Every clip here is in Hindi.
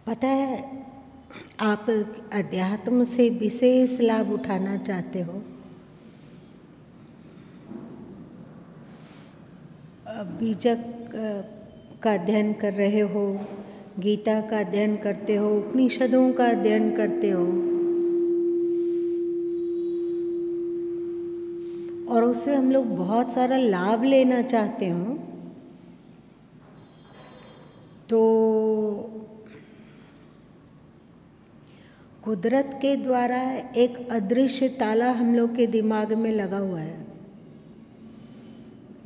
पता है, आप अध्यात्म से विशेष लाभ उठाना चाहते हो, बीजक का अध्ययन कर रहे हो, गीता का अध्ययन करते हो, उपनिषदों का अध्ययन करते हो और उससे हम लोग बहुत सारा लाभ लेना चाहते हो, तो कुदरत के द्वारा एक अदृश्य ताला हम लोग के दिमाग में लगा हुआ है।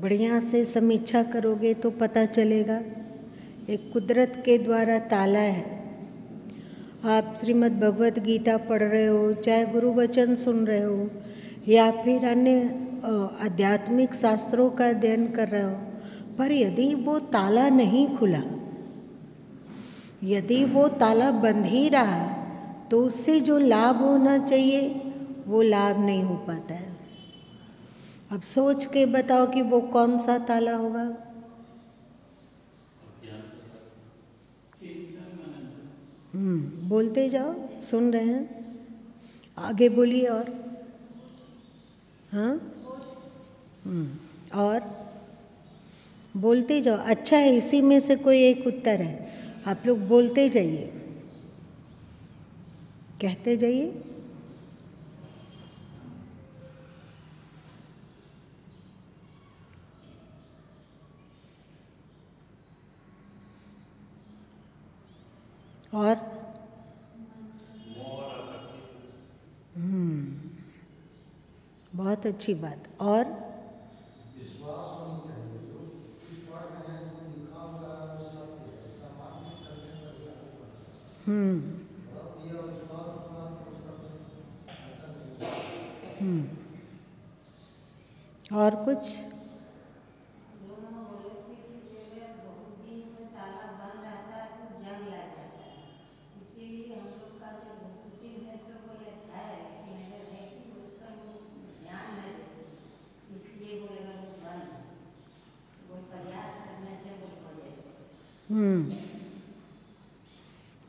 बढ़िया से समीक्षा करोगे तो पता चलेगा, एक कुदरत के द्वारा ताला है। आप श्रीमद् भगवत गीता पढ़ रहे हो, चाहे गुरु वचन सुन रहे हो, या फिर अन्य आध्यात्मिक शास्त्रों का अध्ययन कर रहे हो, पर यदि वो ताला नहीं खुला, यदि वो ताला बंद ही रहा, तो उससे जो लाभ होना चाहिए वो लाभ नहीं हो पाता है। अब सोच के बताओ कि वो कौन सा ताला होगा। बोलते जाओ, सुन रहे हैं, आगे बोलिए। और हाँ, और बोलते जाओ। अच्छा है, इसी में से कोई एक उत्तर है, आप लोग बोलते जाइए, कहते जाइए। और बहुत अच्छी बात। और विश्वास होनी चाहिए, जो इस पाठ में है, जो लिखा हुआ है वो सत्य है, ऐसा मान के चलने पर ही आगे बढ़ना है। और दिया विश्वास हुआ तो उसका और कुछ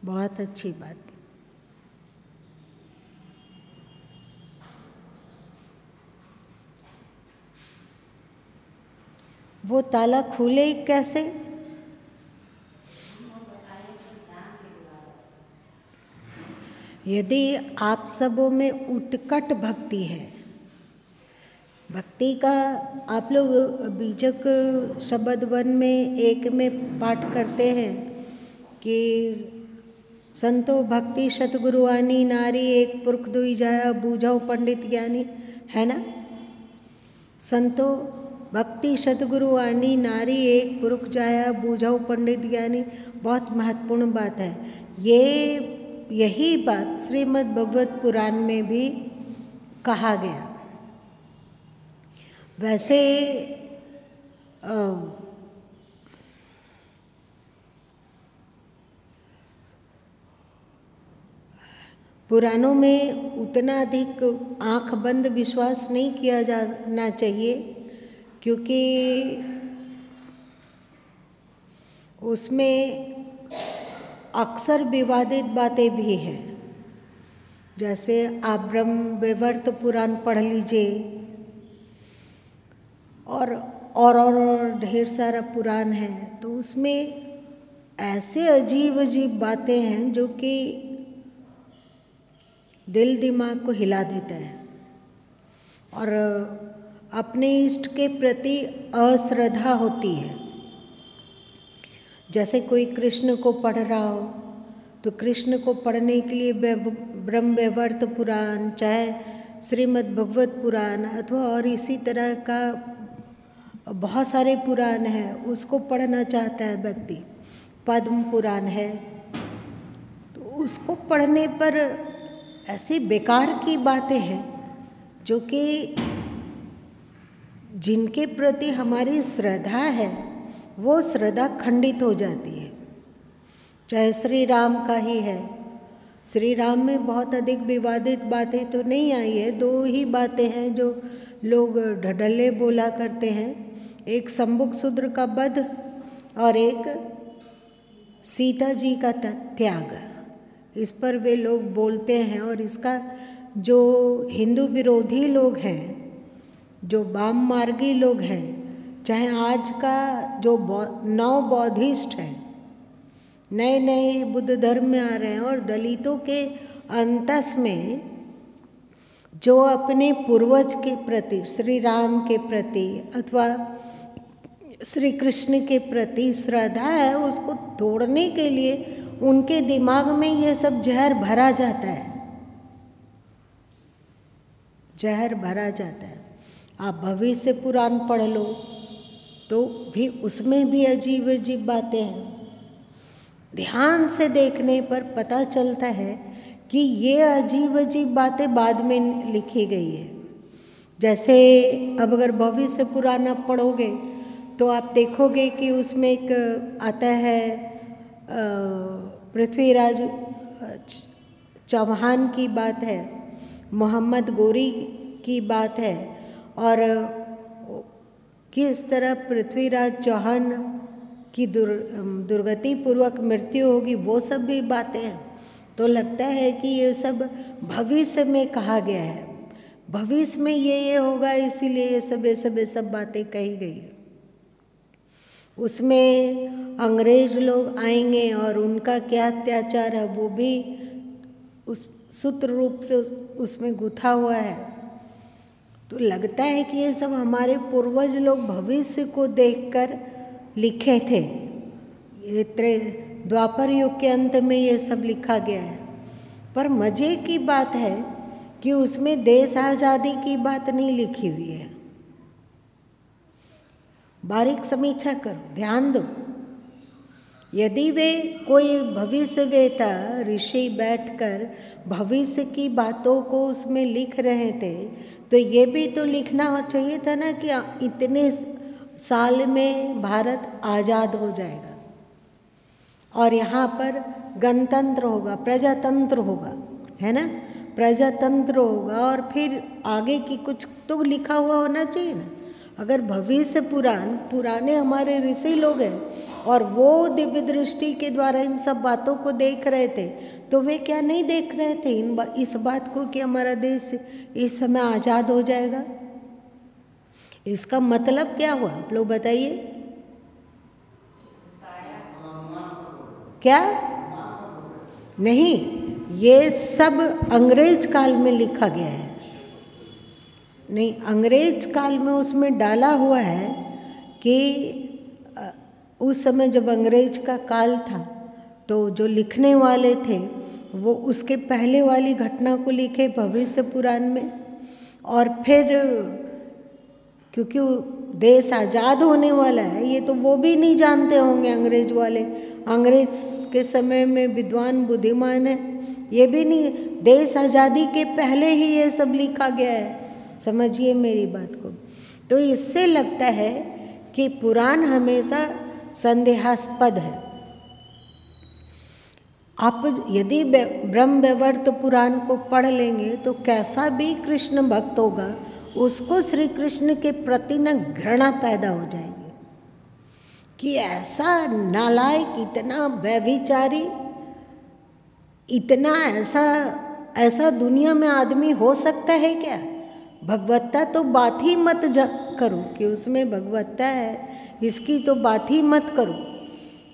बहुत अच्छी बात। वो ताला खुले कैसे? यदि आप सबों में उत्कट भक्ति है, भक्ति का आप लोग बीजक शब्द वन में एक में पाठ करते हैं कि संतो भक्ति सतगुरु आनी, नारी एक पुरख दुई जाया, बूझाओ पंडित ज्ञानी, है ना। संतो भक्ति सतगुरु आनी, नारी एक पुरख जाया, बूझाओ पंडित ज्ञानी, बहुत महत्वपूर्ण बात है। यही बात श्रीमद् भगवत पुराण में भी कहा गया। वैसे पुराणों में उतना अधिक आंख बंद विश्वास नहीं किया जाना चाहिए, क्योंकि उसमें अक्सर विवादित बातें भी हैं। जैसे आप ब्रह्मवैवर्त पुराण पढ़ लीजिए, और ढेर सारा पुराण है, तो उसमें ऐसे अजीब अजीब बातें हैं जो कि दिल दिमाग को हिला देता है, और अपने इष्ट के प्रति अश्रद्धा होती है। जैसे कोई कृष्ण को पढ़ रहा हो, तो कृष्ण को पढ़ने के लिए ब्रह्मवैवर्त पुराण, चाहे श्रीमद् भगवत पुराण, अथवा और इसी तरह का बहुत सारे पुराण हैं, उसको पढ़ना चाहता है व्यक्ति। पद्म पुराण है, तो उसको पढ़ने पर ऐसी बेकार की बातें हैं जो कि जिनके प्रति हमारी श्रद्धा है, वो श्रद्धा खंडित हो जाती है। चाहे श्री राम का ही है, श्री राम में बहुत अधिक विवादित बातें तो नहीं आई है। दो ही बातें हैं जो लोग ढडल्ले बोला करते हैं, एक शंभुक शूद्र का वध और एक सीता जी का त्याग, इस पर वे लोग बोलते हैं। और इसका जो हिंदू विरोधी लोग हैं, जो वाम मार्गी लोग हैं, चाहे आज का जो नव बौद्धिस्ट हैं, नए नए बुद्ध धर्म में आ रहे हैं, और दलितों के अंतस में जो अपने पूर्वज के प्रति, श्री राम के प्रति अथवा श्री कृष्ण के प्रति श्रद्धा है, उसको तोड़ने के लिए उनके दिमाग में ये सब जहर भरा जाता है, जहर भरा जाता है। आप भविष्य पुराण पढ़ लो तो भी उसमें भी अजीब अजीब बातें हैं। ध्यान से देखने पर पता चलता है कि ये अजीब अजीब बातें बाद में लिखी गई है। जैसे अब अगर भविष्य पुराण आप पढ़ोगे तो आप देखोगे कि उसमें एक आता है पृथ्वीराज चौहान की बात है, मोहम्मद गोरी की बात है, और किस तरह पृथ्वीराज चौहान की दुर्गति पूर्वक मृत्यु होगी, वो सब भी बातें हैं। तो लगता है कि ये सब भविष्य में कहा गया है, भविष्य में ये होगा, इसीलिए ये सब बातें कही गई है। उसमें अंग्रेज लोग आएंगे और उनका क्या अत्याचार है वो भी उस सूत्र रूप से उसमें गुथा हुआ है। तो लगता है कि ये सब हमारे पूर्वज लोग भविष्य को देखकर लिखे थे। ये द्वापर युग के अंत में ये सब लिखा गया है। पर मज़े की बात है कि उसमें देश आज़ादी की बात नहीं लिखी हुई है। बारीक समीक्षा करो, ध्यान दो। यदि वे कोई भविष्यवेता ऋषि बैठकर भविष्य की बातों को उसमें लिख रहे थे तो ये भी तो लिखना चाहिए था ना कि इतने साल में भारत आज़ाद हो जाएगा और यहाँ पर गणतंत्र होगा, प्रजातंत्र होगा, है ना, प्रजातंत्र होगा, और फिर आगे की कुछ तो लिखा हुआ होना चाहिए ना। अगर भविष्य पुराने हमारे ऋषि लोग हैं और वो दिव्य दृष्टि के द्वारा इन सब बातों को देख रहे थे तो वे क्या नहीं देख रहे थे इस बात को कि हमारा देश इस समय आज़ाद हो जाएगा। इसका मतलब क्या हुआ आप लोग बताइए। क्या नहीं, ये सब अंग्रेज काल में लिखा गया है। नहीं, अंग्रेज काल में उसमें डाला हुआ है कि उस समय जब अंग्रेज का काल था तो जो लिखने वाले थे वो उसके पहले वाली घटना को लिखे भविष्य पुराण में, और फिर क्योंकि देश आज़ाद होने वाला है ये तो वो भी नहीं जानते होंगे अंग्रेज वाले। अंग्रेज के समय में विद्वान बुद्धिमान है, ये भी नहीं, देश आज़ादी के पहले ही ये सब लिखा गया है। समझिए मेरी बात को। तो इससे लगता है कि पुराण हमेशा संदेहास्पद है। आप यदि ब्रह्मवैवर्त पुराण को पढ़ लेंगे तो कैसा भी कृष्ण भक्त होगा उसको श्री कृष्ण के प्रति न घृणा पैदा हो जाएगी कि ऐसा नालायक, इतना व्यभिचारी, इतना ऐसा दुनिया में आदमी हो सकता है क्या। भगवत्ता तो बात ही मत करो कि उसमें भगवत्ता है, इसकी तो बात ही मत करो।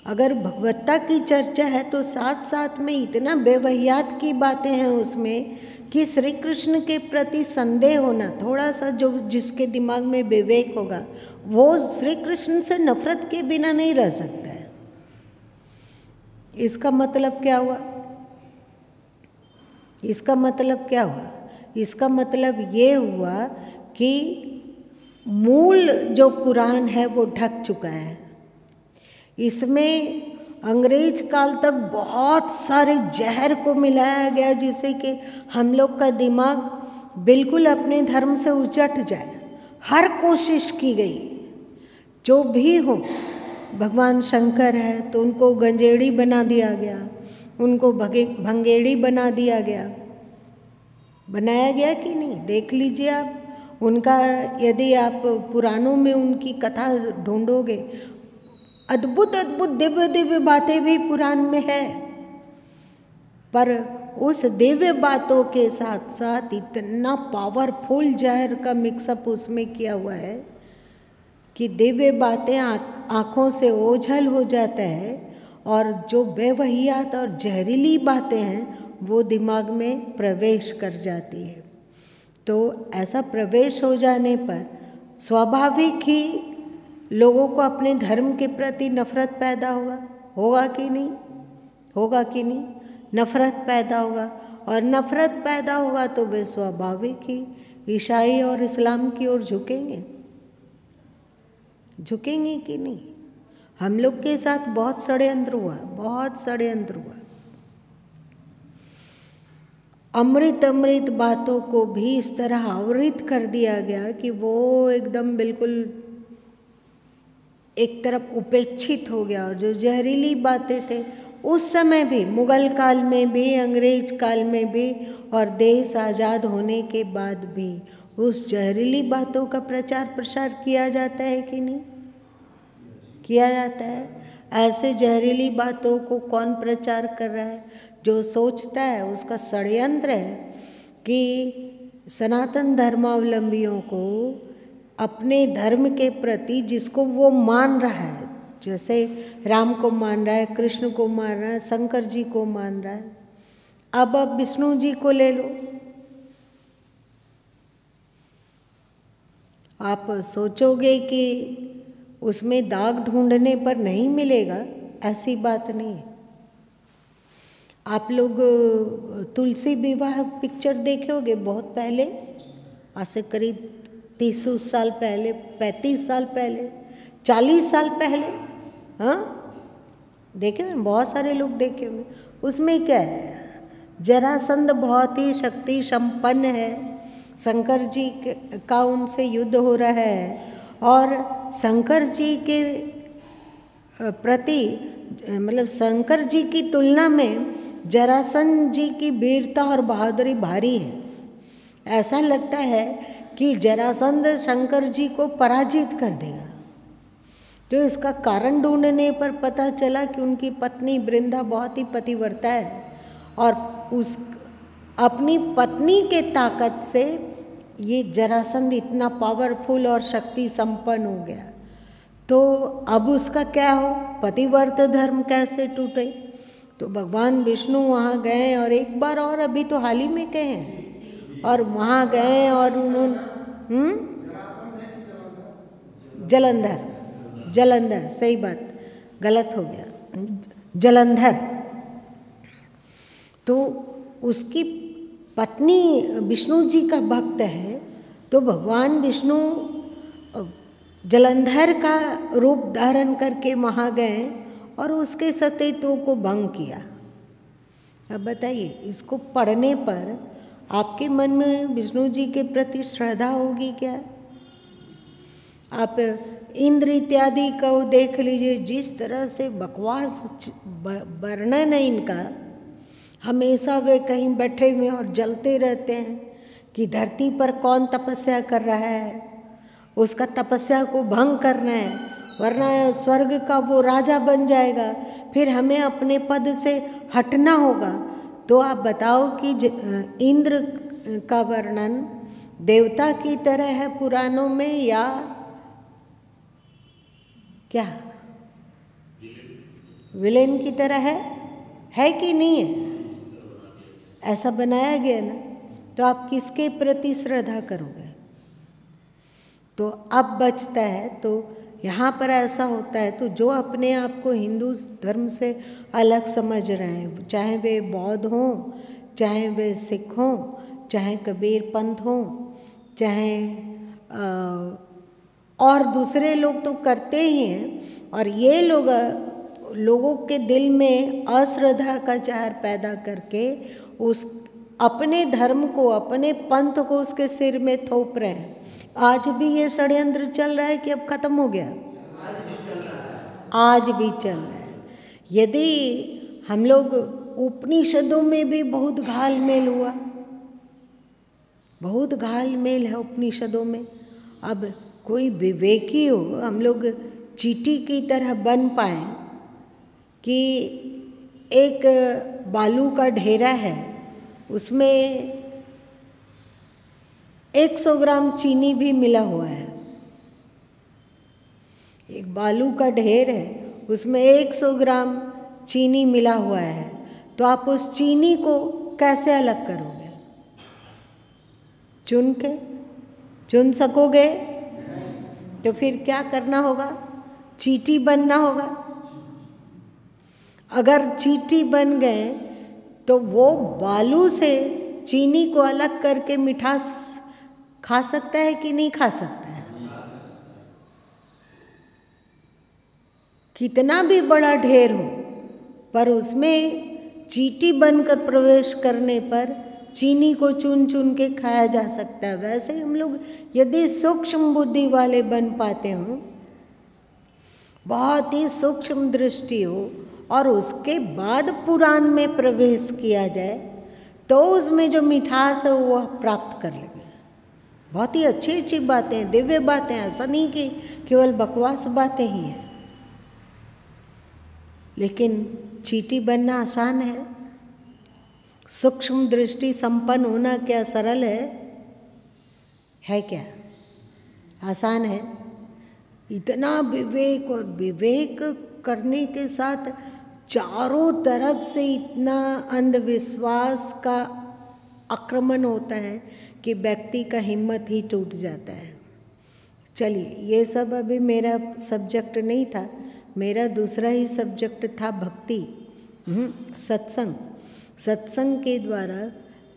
अगर भगवत्ता की चर्चा है तो साथ साथ में इतना बेवहियात की बातें हैं उसमें कि श्री कृष्ण के प्रति संदेह होना, थोड़ा सा जो जिसके दिमाग में विवेक होगा वो श्री कृष्ण से नफरत के बिना नहीं रह सकता है। इसका मतलब क्या हुआ? इसका मतलब क्या हुआ? इसका मतलब ये हुआ कि मूल जो पुराण है वो ढक चुका है। इसमें अंग्रेज काल तक बहुत सारे जहर को मिलाया गया जिससे कि हम लोग का दिमाग बिल्कुल अपने धर्म से उचट जाए। हर कोशिश की गई, जो भी हो, भगवान शंकर है तो उनको गंजेड़ी बना दिया गया, उनको भंगेड़ी बना दिया गया, बनाया गया कि नहीं, देख लीजिए आप उनका। यदि आप पुराणों में उनकी कथा ढूंढोगे, अद्भुत अद्भुत दिव्य दिव्य बातें भी पुराण में है, पर उस दिव्य बातों के साथ साथ इतना पावरफुल जहर का मिक्सअप उसमें किया हुआ है कि दिव्य बातें आँखों से ओझल हो जाता है, और जो बेवहियात और जहरीली बातें हैं वो दिमाग में प्रवेश कर जाती है। तो ऐसा प्रवेश हो जाने पर स्वाभाविक ही लोगों को अपने धर्म के प्रति नफरत पैदा होगा कि नहीं? होगा कि नहीं? नफरत पैदा होगा, और नफरत पैदा होगा तो वे स्वाभाविक ही ईसाई और इस्लाम की ओर झुकेंगे कि नहीं? हम लोग के साथ बहुत षड्यंत्र हुआ, बहुत षड्यंत्र हुआ। अमृत बातों को भी इस तरह आवृत कर दिया गया कि वो एकदम बिल्कुल एक तरफ उपेक्षित हो गया। और जो जहरीली बातें थे उस समय भी, मुगल काल में भी, अंग्रेज काल में भी, और देश आज़ाद होने के बाद भी उस जहरीली बातों का प्रचार प्रसार किया जाता है कि नहीं? किया जाता है। ऐसे जहरीली बातों को कौन प्रचार कर रहा है? जो सोचता है, उसका षड्यंत्र है कि सनातन धर्मावलंबियों को अपने धर्म के प्रति, जिसको वो मान रहा है, जैसे राम को मान रहा है, कृष्ण को मान रहा है, शंकर जी को मान रहा है, अब विष्णु जी को ले लो। आप सोचोगे कि उसमें दाग ढूंढने पर नहीं मिलेगा, ऐसी बात नहीं है। आप लोग तुलसी विवाह पिक्चर देखे होंगे बहुत पहले, आज से करीब 30 साल पहले, 35 साल पहले, 40 साल पहले, हाँ देखे होंगे, बहुत सारे लोग देखे होंगे। उसमें क्या है, जरासंध बहुत ही शक्ति संपन्न है, शंकर जी का उनसे युद्ध हो रहा है, और शंकर जी के प्रति, मतलब शंकर जी की तुलना में जरासंध जी की वीरता और बहादुरी भारी है। ऐसा लगता है कि जरासंध शंकर जी को पराजित कर देगा। तो इसका कारण ढूंढने पर पता चला कि उनकी पत्नी वृंदा बहुत ही पतिव्रता है, और उस अपनी पत्नी के ताकत से ये जरासंध इतना पावरफुल और शक्ति संपन्न हो गया। तो अब उसका क्या हो, पतिव्रत धर्म कैसे टूटे? तो भगवान विष्णु वहाँ गए, और एक बार और अभी तो हाल ही में गए हैं, और वहाँ गए और उन्होंने जलंधर, सही बात, गलत हो गया, जलंधर। तो उसकी पत्नी विष्णु जी का भक्त है, तो भगवान विष्णु जलंधर का रूप धारण करके वहाँ गए और उसके सतीत्व को भंग किया। अब बताइए, इसको पढ़ने पर आपके मन में विष्णु जी के प्रति श्रद्धा होगी क्या? आप इंद्र इत्यादि को देख लीजिए, जिस तरह से बकवास वर्णन है इनका, हमेशा वे कहीं बैठे हुए और जलते रहते हैं कि धरती पर कौन तपस्या कर रहा है, उसका तपस्या को भंग करना है, वरना स्वर्ग का वो राजा बन जाएगा, फिर हमें अपने पद से हटना होगा। तो आप बताओ कि इंद्र का वर्णन देवता की तरह है पुराणों में, या क्या विलेन की तरह है कि नहीं है? ऐसा बनाया गया ना, तो आप किसके प्रति श्रद्धा करोगे? तो अब बचता है, तो यहाँ पर ऐसा होता है, तो जो अपने आप को हिंदू धर्म से अलग समझ रहे हैं, चाहे वे बौद्ध हों, चाहे वे सिख हों, चाहे कबीर पंथ हों, चाहे और दूसरे लोग तो करते ही हैं, और ये लोग लोगों के दिल में अश्रद्धा का जहर पैदा करके उस अपने धर्म को, अपने पंथ को उसके सिर में थोप रहे हैं। आज भी ये षड्यंत्र चल रहा है कि अब खत्म हो गया? आज भी चल रहा है। यदि हम लोग उपनिषदों में भी बहुत घालमेल हुआ, बहुत घालमेल है उपनिषदों में। अब कोई विवेकी हो, हम लोग चींटी की तरह बन पाए कि एक बालू का ढेरा है, उसमें 100 ग्राम चीनी भी मिला हुआ है। एक बालू का ढेर है, उसमें 100 ग्राम चीनी मिला हुआ है, तो आप उस चीनी को कैसे अलग करोगे? चुन सकोगे? तो फिर क्या करना होगा? चींटी बनना होगा। अगर चींटी बन गए तो वो बालू से चीनी को अलग करके मिठास खा सकता है कि नहीं खा सकता है? कितना भी बड़ा ढेर हो, पर उसमें चींटी बनकर प्रवेश करने पर चीनी को चुन चुन के खाया जा सकता है। वैसे ही हम लोग यदि सूक्ष्म बुद्धि वाले बन पाते हों, बहुत ही सूक्ष्म दृष्टि हो, और उसके बाद पुराण में प्रवेश किया जाए, तो उसमें जो मिठास है वो प्राप्त कर लेंगे। बहुत ही अच्छी अच्छी बातें, दिव्य बातें, ऐसा नहीं कि केवल बकवास बातें ही हैं। लेकिन चींटी बनना आसान है? सूक्ष्म दृष्टि संपन्न होना क्या सरल है क्या? आसान है? इतना विवेक, और विवेक करने के साथ चारों तरफ से इतना अंधविश्वास का आक्रमण होता है कि व्यक्ति का हिम्मत ही टूट जाता है। चलिए, ये सब अभी मेरा सब्जेक्ट नहीं था, मेरा दूसरा ही सब्जेक्ट था भक्ति, सत्संग। सत्संग के द्वारा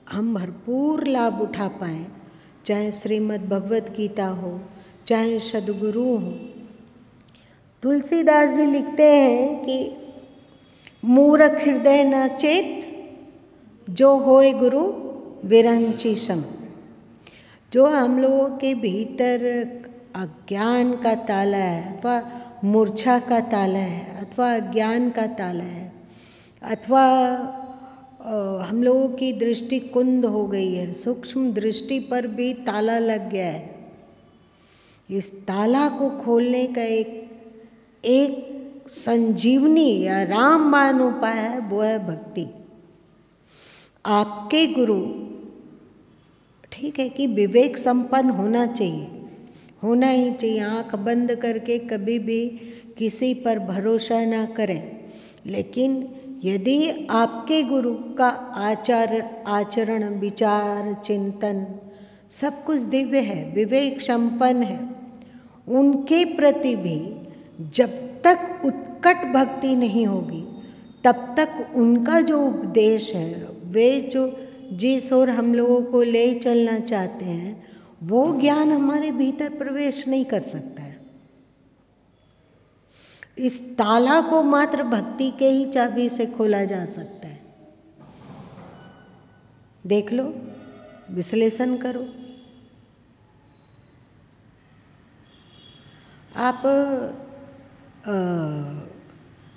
हम भरपूर लाभ उठा पाएँ, चाहे श्रीमद् भगवत गीता हो, चाहे सद्गुरु हो। तुलसीदास जी लिखते हैं कि मूरख हृदय न चेत, जो होए गुरु विरंची सम। जो हम लोगों के भीतर अज्ञान का ताला है, अथवा मूर्छा का ताला है, अथवा अज्ञान का ताला है, अथवा हम लोगों की दृष्टि कुंद हो गई है, सूक्ष्म दृष्टि पर भी ताला लग गया है, इस ताला को खोलने का एक संजीवनी या रामबाण उपाय है, वो है भक्ति। आपके गुरु, ठीक है कि विवेक संपन्न होना चाहिए, होना ही चाहिए। आँख बंद करके कभी भी किसी पर भरोसा ना करें। लेकिन यदि आपके गुरु का आचरण, विचार, चिंतन सब कुछ दिव्य है, विवेक संपन्न है, उनके प्रति भी जब तक उत्कट भक्ति नहीं होगी, तब तक उनका जो उपदेश है, वे जो जिस ओर हम लोगों को ले चलना चाहते हैं, वो ज्ञान हमारे भीतर प्रवेश नहीं कर सकता है। इस ताला को मात्र भक्ति के ही चाबी से खोला जा सकता है। देख लो, विश्लेषण करो। आप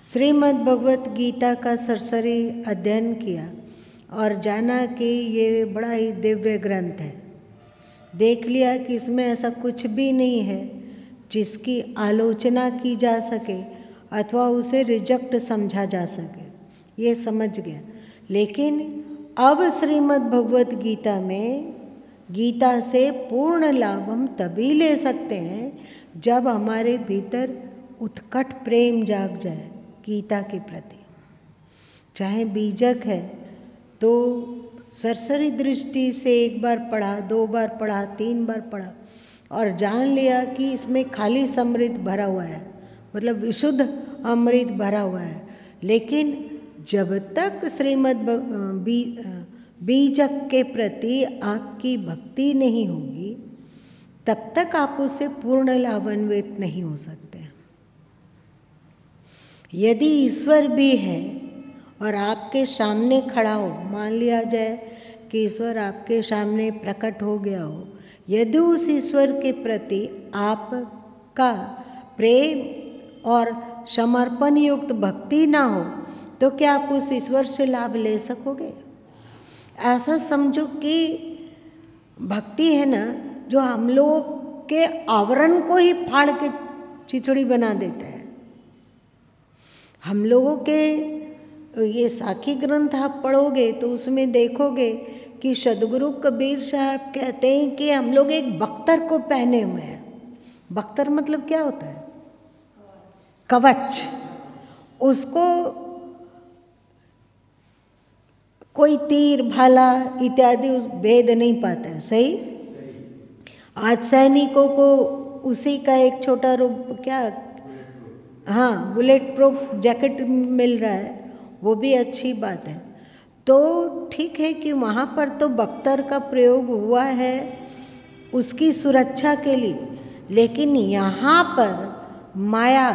श्रीमद् भगवत गीता का सरसरी अध्ययन किया और जाना कि ये बड़ा ही दिव्य ग्रंथ है। देख लिया कि इसमें ऐसा कुछ भी नहीं है जिसकी आलोचना की जा सके अथवा उसे रिजेक्ट समझा जा सके, ये समझ गया। लेकिन अब श्रीमद् भगवत गीता में, गीता से पूर्ण लाभ हम तभी ले सकते हैं जब हमारे भीतर उत्कट प्रेम जाग जाए गीता के प्रति। चाहे बीजक है तो सरसरी दृष्टि से एक बार पढ़ा, 2 बार पढ़ा, 3 बार पढ़ा और जान लिया कि इसमें खाली समृद्ध भरा हुआ है, मतलब विशुद्ध अमृत भरा हुआ है। लेकिन जब तक श्रीमद् बीजक के प्रति आपकी भक्ति नहीं होगी, तब तक आप उससे पूर्ण लाभान्वित नहीं हो सकते। यदि ईश्वर भी है और आपके सामने खड़ा हो, मान लिया जाए कि ईश्वर आपके सामने प्रकट हो गया हो, यदि उस ईश्वर के प्रति आपका प्रेम और समर्पण युक्त भक्ति ना हो, तो क्या आप उस ईश्वर से लाभ ले सकोगे? ऐसा समझो कि भक्ति है ना, जो हम लोग के आवरण को ही फाड़ के चिचड़ी बना देता है। हम लोगों के ये साखी ग्रंथ आप पढ़ोगे तो उसमें देखोगे कि सदगुरु कबीर साहब कहते हैं कि हम लोग एक बख्तर को पहने हुए हैं। बख्तर मतलब क्या होता है? कवच। उसको कोई तीर भाला इत्यादि भेद नहीं पाता है। सही? आज सैनिकों को उसी का एक छोटा रूप, क्या, हाँ, बुलेट प्रूफ जैकेट मिल रहा है, वो भी अच्छी बात है। तो ठीक है कि वहाँ पर तो बख्तर का प्रयोग हुआ है उसकी सुरक्षा के लिए, लेकिन यहाँ पर माया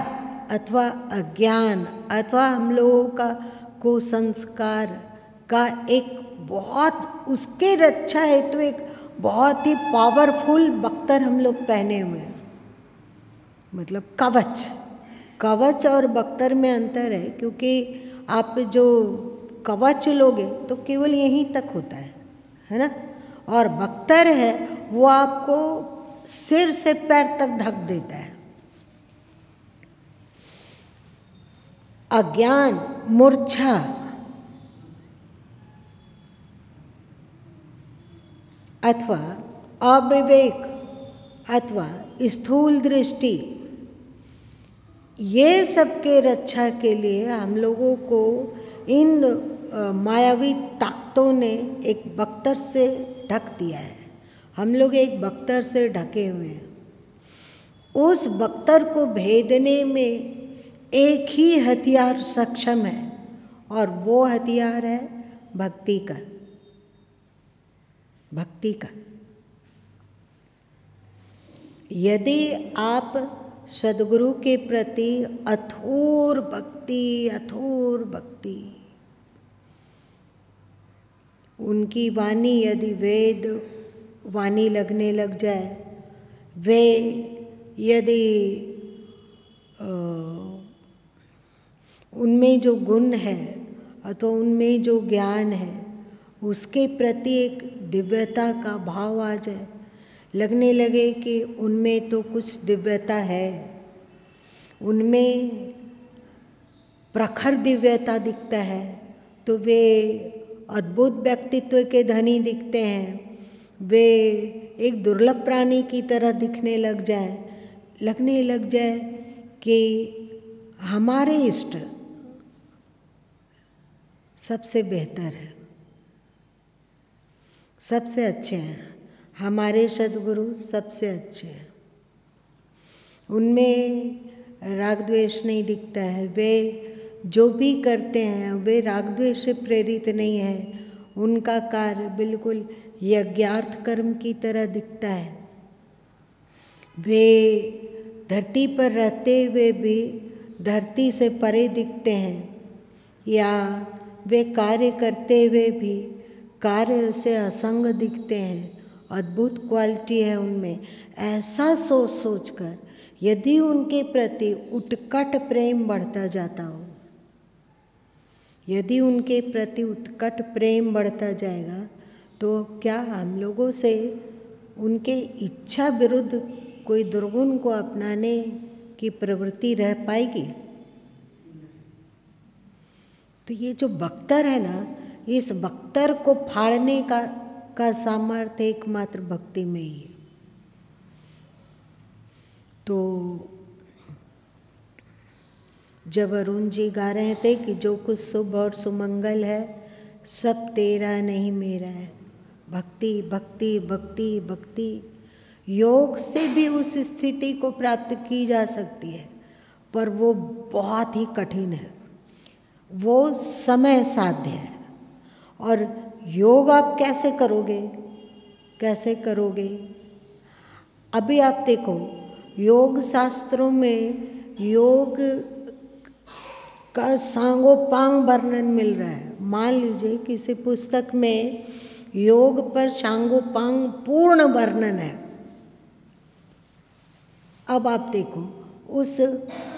अथवा अज्ञान अथवा हम लोगों का कुसंस्कार का एक बहुत, उसके रक्षा हेतु तो एक बहुत ही पावरफुल बख्तर हम लोग पहने हुए हैं, मतलब कवच। कवच और बख्तर में अंतर है, क्योंकि आप जो कवच लोगे तो केवल यहीं तक होता है ना, और बख्तर है वो आपको सिर से पैर तक ढक देता है। अज्ञान, मूर्छा अथवा अविवेक अथवा स्थूल दृष्टि, ये सबके रक्षा के लिए हम लोगों को इन मायावी ताकतों ने एक बख्तर से ढक दिया है। हम लोग एक बख्तर से ढके हुए हैं। उस बख्तर को भेदने में एक ही हथियार सक्षम है, और वो हथियार है भक्ति का। भक्ति का। यदि आप सद्गुरु के प्रति अथोर भक्ति, उनकी वाणी यदि वेद वाणी लगने लग जाए, वे यदि उनमें जो गुण है अथवा उनमें जो ज्ञान है उसके प्रति एक दिव्यता का भाव आ जाए, लगने लगे कि उनमें तो कुछ दिव्यता है, उनमें प्रखर दिव्यता दिखता है, तो वे अद्भुत व्यक्तित्व के धनी दिखते हैं, वे एक दुर्लभ प्राणी की तरह दिखने लगने लग जाए कि हमारे इष्ट सबसे बेहतर है, सबसे अच्छे हैं, हमारे सद्गुरु सबसे अच्छे हैं। उनमें राग द्वेष नहीं दिखता है, वे जो भी करते हैं वे राग द्वेष से प्रेरित नहीं है, उनका कार्य बिल्कुल यज्ञार्थ कर्म की तरह दिखता है। वे धरती पर रहते हुए भी धरती से परे दिखते हैं, या वे कार्य करते हुए भी कार्य से असंग दिखते हैं। अद्भुत क्वालिटी है उनमें। ऐसा सोच सोचकर यदि उनके प्रति उत्कट प्रेम बढ़ता जाता हो, यदि उनके प्रति उत्कट प्रेम बढ़ता जाएगा, तो क्या हम लोगों से उनके इच्छा विरुद्ध कोई दुर्गुण को अपनाने की प्रवृत्ति रह पाएगी? तो ये जो बख्तर है ना, इस बख्तर को फाड़ने का सामर्थ्य एकमात्र भक्ति में ही है। तो जब अरुण जी गा रहे थे कि जो कुछ शुभ और सुमंगल है सब तेरा नहीं मेरा है, भक्ति भक्ति भक्ति भक्ति, योग से भी उस स्थिति को प्राप्त की जा सकती है, पर वो बहुत ही कठिन है, वो समय साध्य है। और योग आप कैसे करोगे? अभी आप देखो, योग शास्त्रों में योग का सांगोपांग वर्णन मिल रहा है। मान लीजिए किसी पुस्तक में योग पर सांगोपांग पूर्ण वर्णन है। अब आप देखो, उस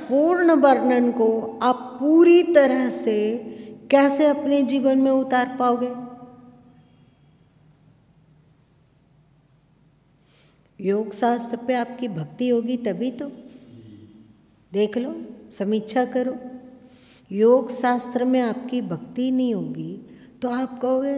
पूर्ण वर्णन को आप पूरी तरह से कैसे अपने जीवन में उतार पाओगे? योग शास्त्र पे आपकी भक्ति होगी तभी तो। देख लो, समीक्षा करो। योग शास्त्र में आपकी भक्ति नहीं होगी तो आप कहोगे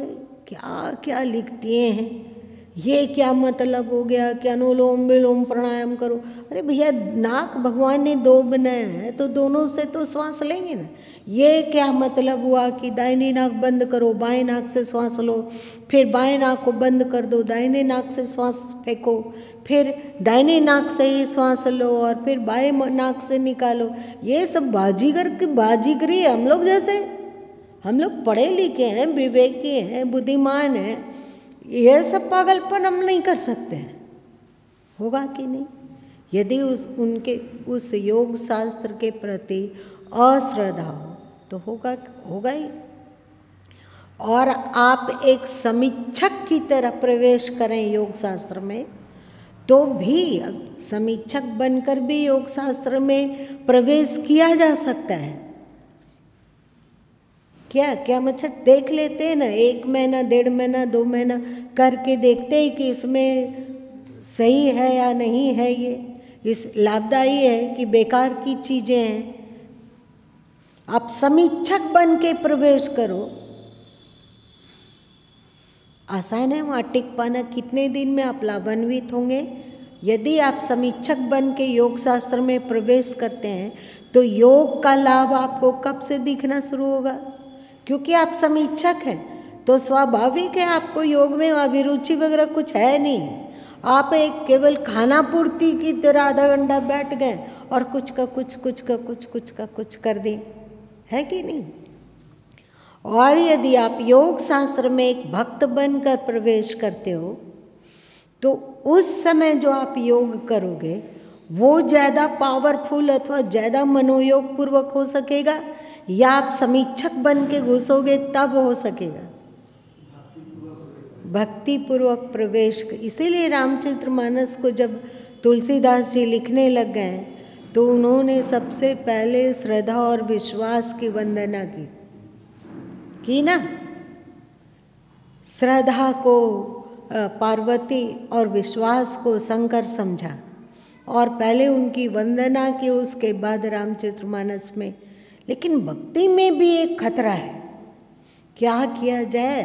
क्या क्या लिखती हैं, ये क्या मतलब हो गया कि अनुलोम विलोम प्राणायाम करो। अरे भैया, नाक भगवान ने दो बनाया है तो दोनों से तो श्वास लेंगे ना। ये क्या मतलब हुआ कि दाहिनी नाक बंद करो, बाएं नाक से श्वास लो, फिर बाएं नाक को बंद कर दो, दाहिने नाक से श्वास फेंको, फिर दाहिने नाक से ही श्वास लो और फिर बाएं नाक से निकालो। ये सब बाजीगर की बाजीगरी है। हम लोग जैसे, हम लोग पढ़े लिखे हैं, विवेकी हैं, बुद्धिमान हैं, ये सब पागलपन हम नहीं कर सकते हैं। होगा कि नहीं? यदि उस योग शास्त्र के प्रति अश्रद्धा हो तो होगा ही। और आप एक समीक्षक की तरह प्रवेश करें योग शास्त्र में तो भी, समीक्षक बनकर भी योग शास्त्र में प्रवेश किया जा सकता है। क्या मतलब देख लेते हैं ना, 1 महीना 1.5 महीना 2 महीना करके देखते हैं कि इसमें सही है या नहीं है, ये इस लाभदायी है कि बेकार की चीज़ें हैं। आप समीक्षक बन के प्रवेश करो, आसान है वहाँ टिक पाना। कितने दिन में आप लाभान्वित होंगे? यदि आप समीक्षक बन के योग शास्त्र में प्रवेश करते हैं तो योग का लाभ आपको कब से दिखना शुरू होगा? क्योंकि आप समीक्षक हैं तो स्वाभाविक है आपको योग में अभिरुचि वगैरह कुछ है नहीं। आप एक केवल खाना पूर्ति की तरह आधा घंटा बैठ गए और कुछ का कुछ कर दें, है कि नहीं? और यदि आप योग शास्त्र में एक भक्त बनकर प्रवेश करते हो तो उस समय जो आप योग करोगे वो ज़्यादा पावरफुल अथवा ज़्यादा मनोयोग पूर्वक हो सकेगा, या आप समीक्षक बन के घुसोगे तब हो सकेगा? भक्ति पूर्वक प्रवेश। इसीलिए रामचरितमानस को जब तुलसीदास जी लिखने लग गए तो उन्होंने सबसे पहले श्रद्धा और विश्वास की वंदना की ना। श्रद्धा को पार्वती और विश्वास को शंकर समझा और पहले उनकी वंदना की, उसके बाद रामचरितमानस में। लेकिन भक्ति में भी एक खतरा है। क्या किया जाए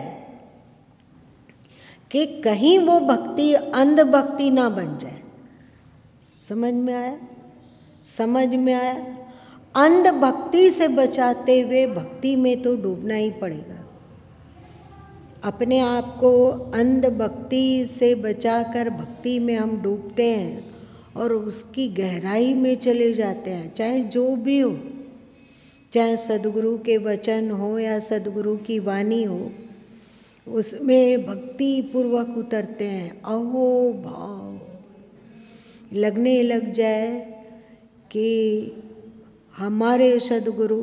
कि कहीं वो भक्ति अंध भक्ति ना बन जाए। समझ में आया? समझ में आया? अंध भक्ति से बचाते हुए भक्ति में तो डूबना ही पड़ेगा। अपने आप को अंध भक्ति से बचाकर भक्ति में हम डूबते हैं और उसकी गहराई में चले जाते हैं, चाहे जो भी हो, चाहे सद्गुरु के वचन हो या सद्गुरु की वाणी हो, उसमें भक्ति पूर्वक उतरते हैं। अहो भाव लगने लग जाए कि हमारे सद्गुरु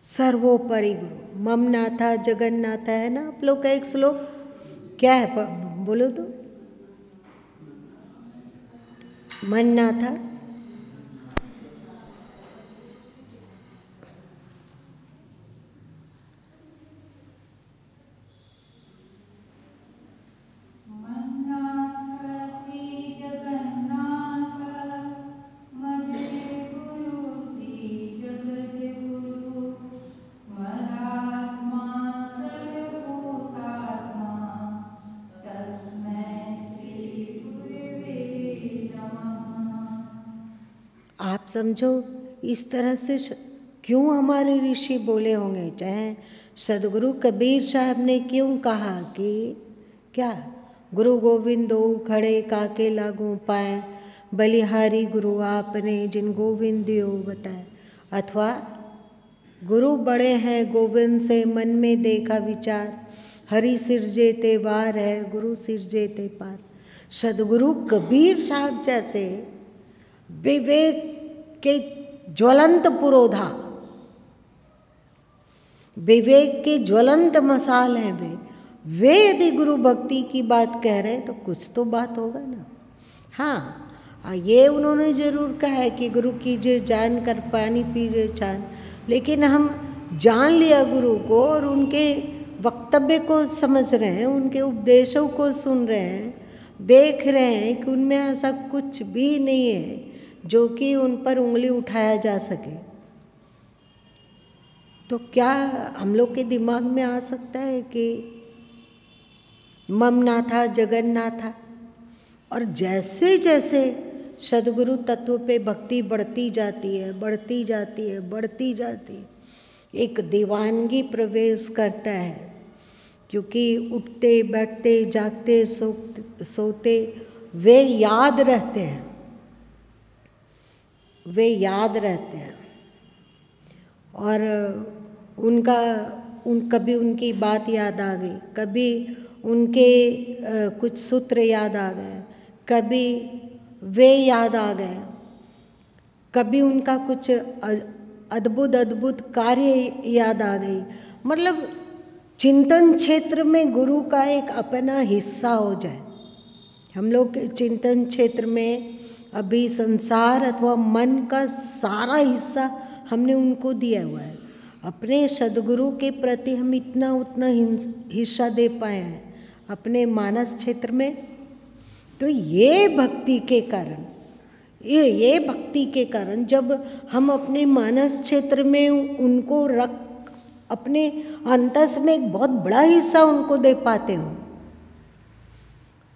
सर्वोपरि गुरु, मम नाथा जगन्नाथा, है ना आप लोग का एक श्लोक, क्या है बोलो तो? मन नाथा आप समझो इस तरह से क्यों हमारे ऋषि बोले होंगे। चाहे सदगुरु कबीर साहब ने क्यों कहा कि क्या, गुरु गोविंदो खड़े काके लागू पाए, बलिहारी गुरु आपने जिन गोविंद दियो बताए। अथवा गुरु बड़े हैं गोविंद से मन में देखा विचार, हरि सिरजे ते वार है गुरु सिरजे ते पार। सदगुरु कबीर साहब जैसे विवेक के ज्वलंत पुरोधा, विवेक के ज्वलंत मसाल हैं वे यदि गुरु भक्ति की बात कह रहे हैं तो कुछ तो बात होगा ना। हाँ, ये उन्होंने जरूर कहा है कि गुरु कीजिए जान कर पानी पीजिए छान, लेकिन हम जान लिया गुरु को और उनके वक्तव्य को समझ रहे हैं, उनके उपदेशों को सुन रहे हैं, देख रहे हैं कि उनमें ऐसा कुछ भी नहीं है जो कि उन पर उंगली उठाया जा सके। तो क्या हम लोग के दिमाग में आ सकता है कि मम नाथा जगन्नाथा? और जैसे जैसे सद्गुरु तत्व पे भक्ति बढ़ती जाती है, बढ़ती जाती है, बढ़ती जाती है, एक दीवानगी प्रवेश करता है, क्योंकि उठते बैठते जागते सोते वे याद रहते हैं, वे याद रहते हैं। और कभी उनकी बात याद आ गई, कभी उनके कुछ सूत्र याद आ गए, कभी वे याद आ गए, कभी उनका कुछ अद्भुत अद्भुत कार्य याद आ गई। मतलब चिंतन क्षेत्र में गुरु का एक अपना हिस्सा हो जाए। हम लोग चिंतन क्षेत्र में अभी संसार अथवा मन का सारा हिस्सा हमने उनको दिया हुआ है। अपने सद्गुरु के प्रति हम इतना उतना हिस्सा दे पाए हैं अपने मानस क्षेत्र में। तो ये भक्ति के कारण, ये भक्ति के कारण जब हम अपने मानस क्षेत्र में उनको रख, अपने अंतस में एक बहुत बड़ा हिस्सा उनको दे पाते हो,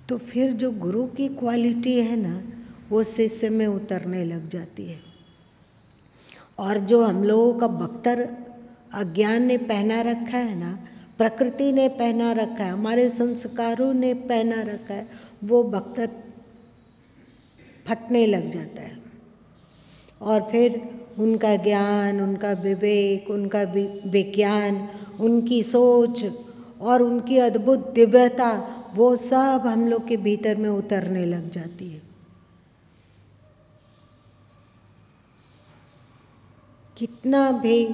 तो फिर जो गुरु की क्वालिटी है ना, वो शिष्य में उतरने लग जाती है। और जो हम लोगों का बख्तर अज्ञान ने पहना रखा है ना, प्रकृति ने पहना रखा है, हमारे संस्कारों ने पहना रखा है, वो बख्तर फटने लग जाता है। और फिर उनका ज्ञान, उनका विवेक, उनका विज्ञान, उनकी सोच और उनकी अद्भुत दिव्यता, वो सब हम लोग के भीतर में उतरने लग जाती है। कितना भी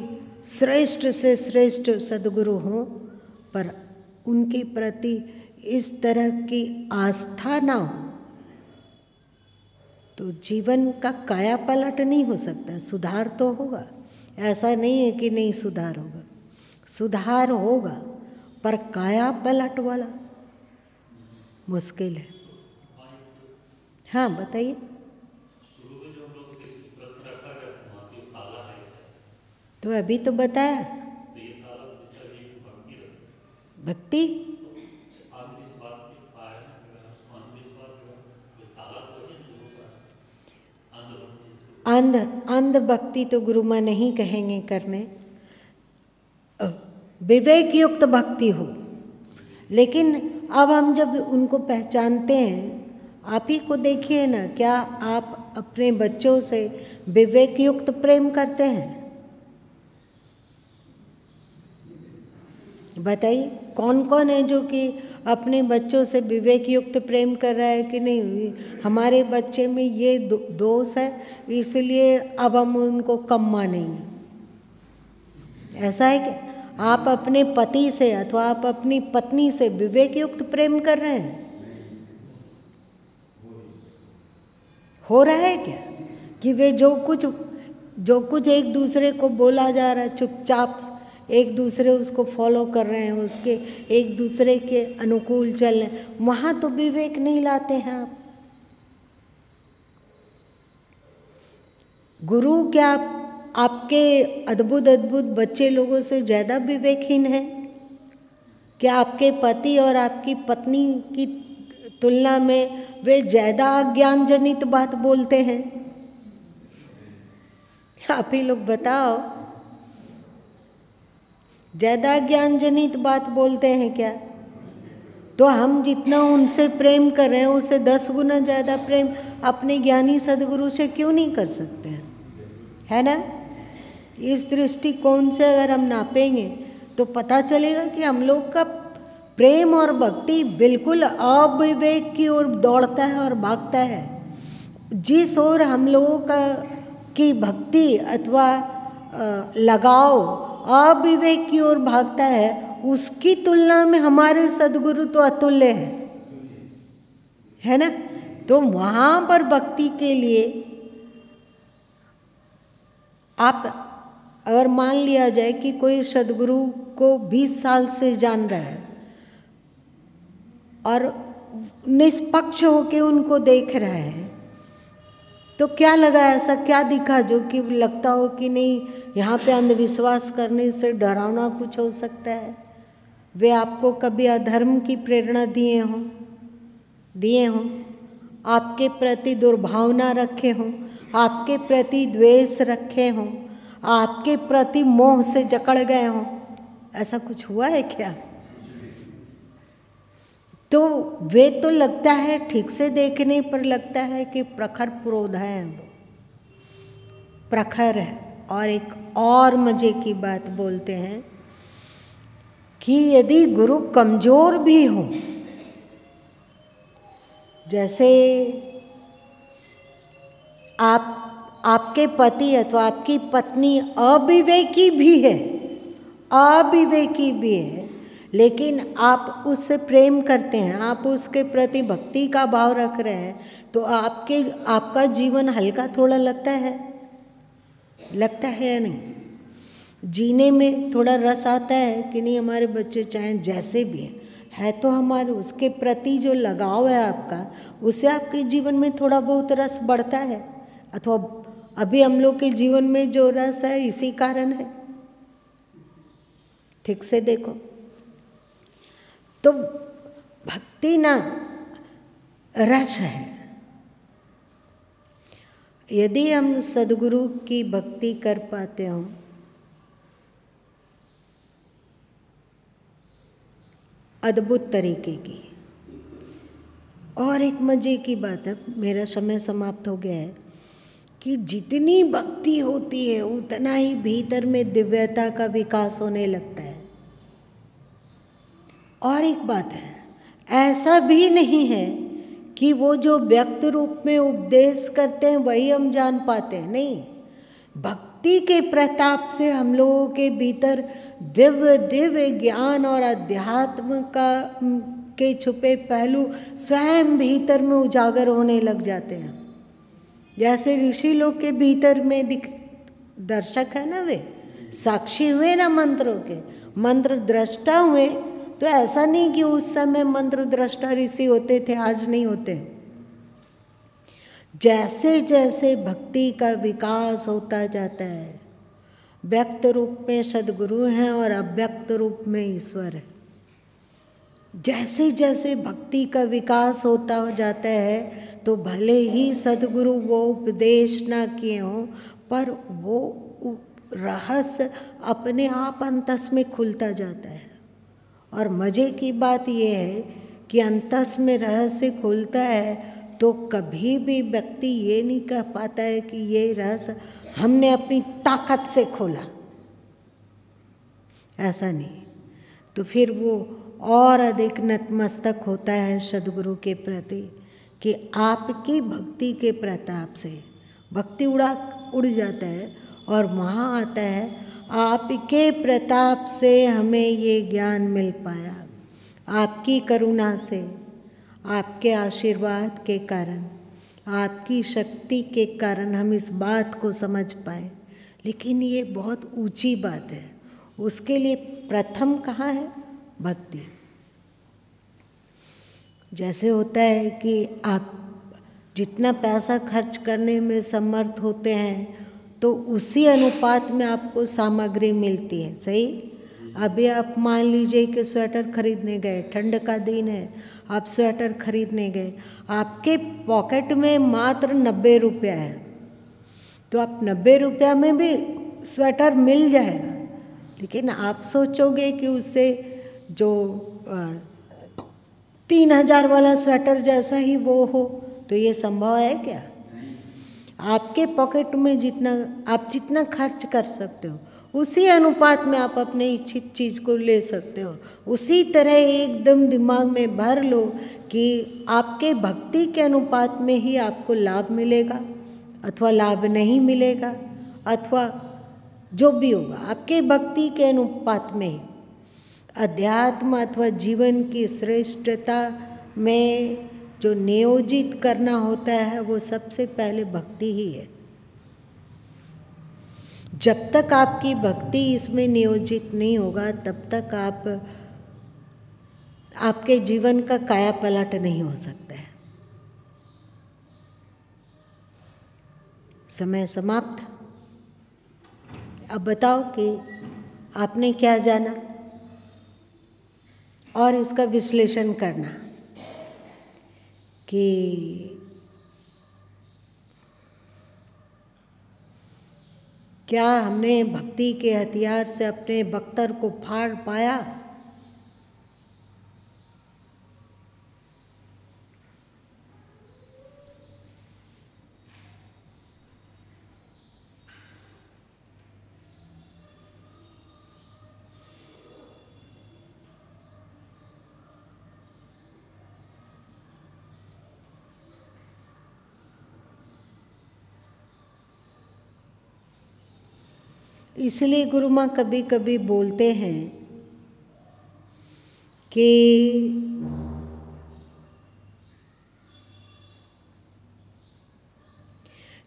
श्रेष्ठ से श्रेष्ठ सद्गुरु हो, पर उनके प्रति इस तरह की आस्था ना हो तो जीवन का काया पलट नहीं हो सकता। सुधार तो होगा, ऐसा नहीं है कि नहीं सुधार होगा, सुधार होगा, पर काया पलट वाला मुश्किल है। हाँ बताइए। तो अभी तो बताया भक्ति, अंध भक्ति तो गुरु माँ नहीं कहेंगे करने, विवेक युक्त भक्ति हो। लेकिन अब हम जब उनको पहचानते हैं, आप ही को देखिए ना, क्या आप अपने बच्चों से विवेक युक्त प्रेम करते हैं? बताइए कौन कौन है जो कि अपने बच्चों से विवेक युक्त प्रेम कर रहा है कि नहीं? हमारे बच्चे में ये दोष है, इसलिए अब हम उनको कम मानेंगे, ऐसा है कि आप अपने पति से अथवा आप अपनी पत्नी से विवेक युक्त प्रेम कर रहे हैं? हो रहा है क्या कि वे जो कुछ एक दूसरे को बोला जा रहा है, चुपचाप एक दूसरे उसको फॉलो कर रहे हैं, उसके एक दूसरे के अनुकूल चल रहे हैं, वहाँ तो विवेक नहीं लाते हैं आप। गुरु क्या आपके अद्भुत अद्भुत बच्चे लोगों से ज़्यादा विवेकहीन है? क्या आपके पति और आपकी पत्नी की तुलना में वे ज़्यादा ज्ञान जनित बात बोलते हैं? आप ही लोग बताओ, ज़्यादा ज्ञान जनित बात बोलते हैं क्या? तो हम जितना उनसे प्रेम कर रहे हैं, उससे 10 गुना ज़्यादा प्रेम अपने ज्ञानी सद्गुरु से क्यों नहीं कर सकते हैं? है ना? इस दृष्टिकोण से अगर हम नापेंगे तो पता चलेगा कि हम लोग का प्रेम और भक्ति बिल्कुल अविवेक की ओर दौड़ता है और भागता है। जिस ओर हम लोगों की भक्ति अथवा लगाव अविवेक की ओर भागता है, उसकी तुलना में हमारे सद्गुरु तो अतुल्य है ना? तो वहाँ पर भक्ति के लिए आप अगर मान लिया जाए कि कोई सद्गुरु को 20 साल से जान रहा है और निष्पक्ष होके उनको देख रहा है, तो क्या लगा, ऐसा क्या दिखा जो कि लगता हो कि नहीं यहाँ पे अंधविश्वास करने से डरावना कुछ हो सकता है? वे आपको कभी अधर्म की प्रेरणा दिए हों, आपके प्रति दुर्भावना रखे हों, आपके प्रति द्वेष रखे हों, आपके प्रति मोह से जकड़ गए हों, ऐसा कुछ हुआ है क्या? तो वे तो लगता है, ठीक से देखने पर लगता है कि प्रखर पुरोधा है, वो प्रखर है। और एक और मजे की बात बोलते हैं कि यदि गुरु कमजोर भी हो, जैसे आपके पति अथवा आपकी पत्नी अविवेकी भी है, लेकिन आप उससे प्रेम करते हैं, आप उसके प्रति भक्ति का भाव रख रहे हैं, तो आपका जीवन हल्का थोड़ा लगता है या नहीं? जीने में थोड़ा रस आता है कि नहीं? हमारे बच्चे चाहे जैसे भी है तो हमारे उसके प्रति जो लगाव है आपका, उससे आपके जीवन में थोड़ा बहुत रस बढ़ता है। अथवा अभी हम लोग के जीवन में जो रस है इसी कारण है। ठीक से देखो तो भक्ति ना रस है। यदि हम सद्गुरु की भक्ति कर पाते हों, अद्भुत तरीके की। और एक मजे की बात है, मेरा समय समाप्त हो गया है, कि जितनी भक्ति होती है उतना ही भीतर में दिव्यता का विकास होने लगता है। और एक बात है, ऐसा भी नहीं है कि वो जो व्यक्त रूप में उपदेश करते हैं वही हम जान पाते हैं, नहीं। भक्ति के प्रताप से हम लोगों के भीतर दिव्य ज्ञान और अध्यात्म के छुपे पहलू स्वयं भीतर में उजागर होने लग जाते हैं। जैसे ऋषि लोग के भीतर में दर्शक है ना, वे साक्षी हुए ना मंत्रों के, मंत्र दृष्टा हुए। तो ऐसा नहीं कि उस समय मंत्र दृष्टा ऋषि होते थे, आज नहीं होते। जैसे जैसे भक्ति का विकास होता जाता है, व्यक्त रूप में सद्गुरु हैं और अव्यक्त रूप में ईश्वर है। जैसे जैसे भक्ति का विकास होता हो जाता है, तो भले ही सद्गुरु वो उपदेश ना किए हों, पर वो रहस्य अपने आप अंतस में खुलता जाता है। और मज़े की बात यह है कि अंतस में रहस्य खुलता है तो कभी भी व्यक्ति ये नहीं कह पाता है कि ये रहस्य हमने अपनी ताकत से खोला, ऐसा नहीं। तो फिर वो और अधिक नतमस्तक होता है सद्गुरु के प्रति कि आपकी भक्ति के प्रताप से भक्ति उड़ जाता है और वहाँ आता है आपके प्रताप से हमें ये ज्ञान मिल पाया, आपकी करुणा से, आपके आशीर्वाद के कारण, आपकी शक्ति के कारण हम इस बात को समझ पाए। लेकिन ये बहुत ऊंची बात है, उसके लिए प्रथम कहाँ है? भक्ति। जैसे होता है कि आप जितना पैसा खर्च करने में समर्थ होते हैं तो उसी अनुपात में आपको सामग्री मिलती है, सही। अभी आप मान लीजिए कि स्वेटर खरीदने गए, ठंड का दिन है, आप स्वेटर खरीदने गए, आपके पॉकेट में मात्र 90 रुपया है, तो आप 90 रुपया में भी स्वेटर मिल जाएगा। लेकिन आप सोचोगे कि उससे जो 3000 वाला स्वेटर जैसा ही वो हो, तो ये संभव है क्या? आपके पॉकेट में जितना खर्च कर सकते हो उसी अनुपात में आप अपने इच्छित चीज़ को ले सकते हो। उसी तरह एकदम दिमाग में भर लो कि आपके भक्ति के अनुपात में ही आपको लाभ मिलेगा अथवा लाभ नहीं मिलेगा, अथवा जो भी होगा आपके भक्ति के अनुपात में। अध्यात्म अथवा जीवन की श्रेष्ठता में जो नियोजित करना होता है वो सबसे पहले भक्ति ही है। जब तक आपकी भक्ति इसमें नियोजित नहीं होगा तब तक आपके जीवन का काया पलट नहीं हो सकता है। समय समाप्त। अब बताओ कि आपने क्या जाना और इसका विश्लेषण करना कि क्या हमने भक्ति के हथियार से अपने बख्तर को फाड़ पाया? इसलिए गुरु माँ कभी कभी बोलते हैं कि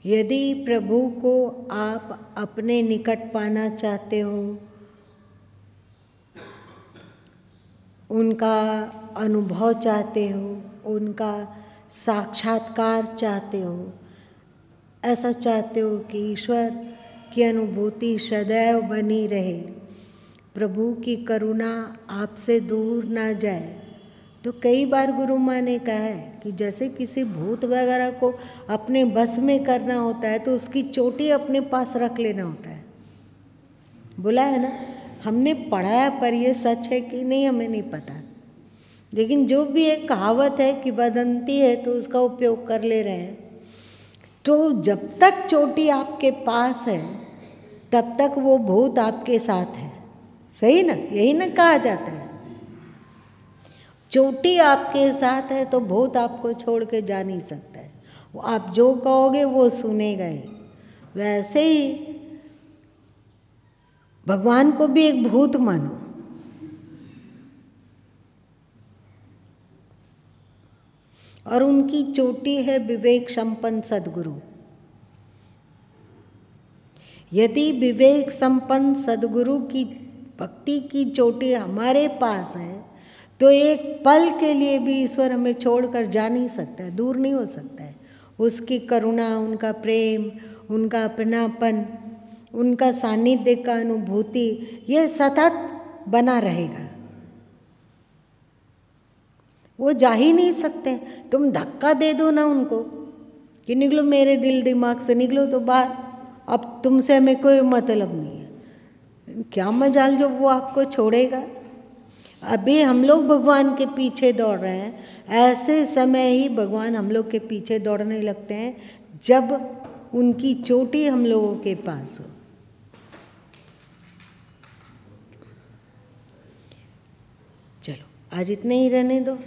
यदि प्रभु को आप अपने निकट पाना चाहते हो, उनका अनुभव चाहते हो, उनका साक्षात्कार चाहते हो, ऐसा चाहते हो कि ईश्वर की अनुभूति सदैव बनी रहे, प्रभु की करुणा आपसे दूर ना जाए, तो कई बार गुरु माँ ने कहा है कि जैसे किसी भूत वगैरह को अपने बस में करना होता है तो उसकी चोटी अपने पास रख लेना होता है। बोला है ना, हमने पढ़ा है पर ये सच है कि नहीं हमें नहीं पता, लेकिन जो भी एक कहावत है कि वदंती है तो उसका उपयोग कर ले रहे हैं। तो जब तक चोटी आपके पास है तब तक वो भूत आपके साथ है, सही ना? यही ना कहा जाता है, चोटी आपके साथ है तो भूत आपको छोड़ के जा नहीं सकता है। वो आप जो कहोगे वो सुनेगा ही। वैसे ही भगवान को भी एक भूत मानो, और उनकी चोटी है विवेक संपन्न सद्गुरु। यदि विवेक संपन्न सद्गुरु की भक्ति की चोटी हमारे पास है तो एक पल के लिए भी ईश्वर हमें छोड़कर जा नहीं सकता है, दूर नहीं हो सकता है। उसकी करुणा, उनका प्रेम, उनका अपनापन, उनका सानिध्य का अनुभूति, यह सतत बना रहेगा। वो जा ही नहीं सकते। तुम धक्का दे दो ना उनको कि निकलो मेरे दिल दिमाग से, निकलो तो बाहर, अब तुमसे हमें कोई मतलब नहीं है। क्या मजाल जो वो आपको छोड़ेगा। अभी हम लोग भगवान के पीछे दौड़ रहे हैं, ऐसे समय ही भगवान हम लोग के पीछे दौड़ने लगते हैं जब उनकी चोटी हम लोगों के पास हो। चलो आज इतने ही रहने दो।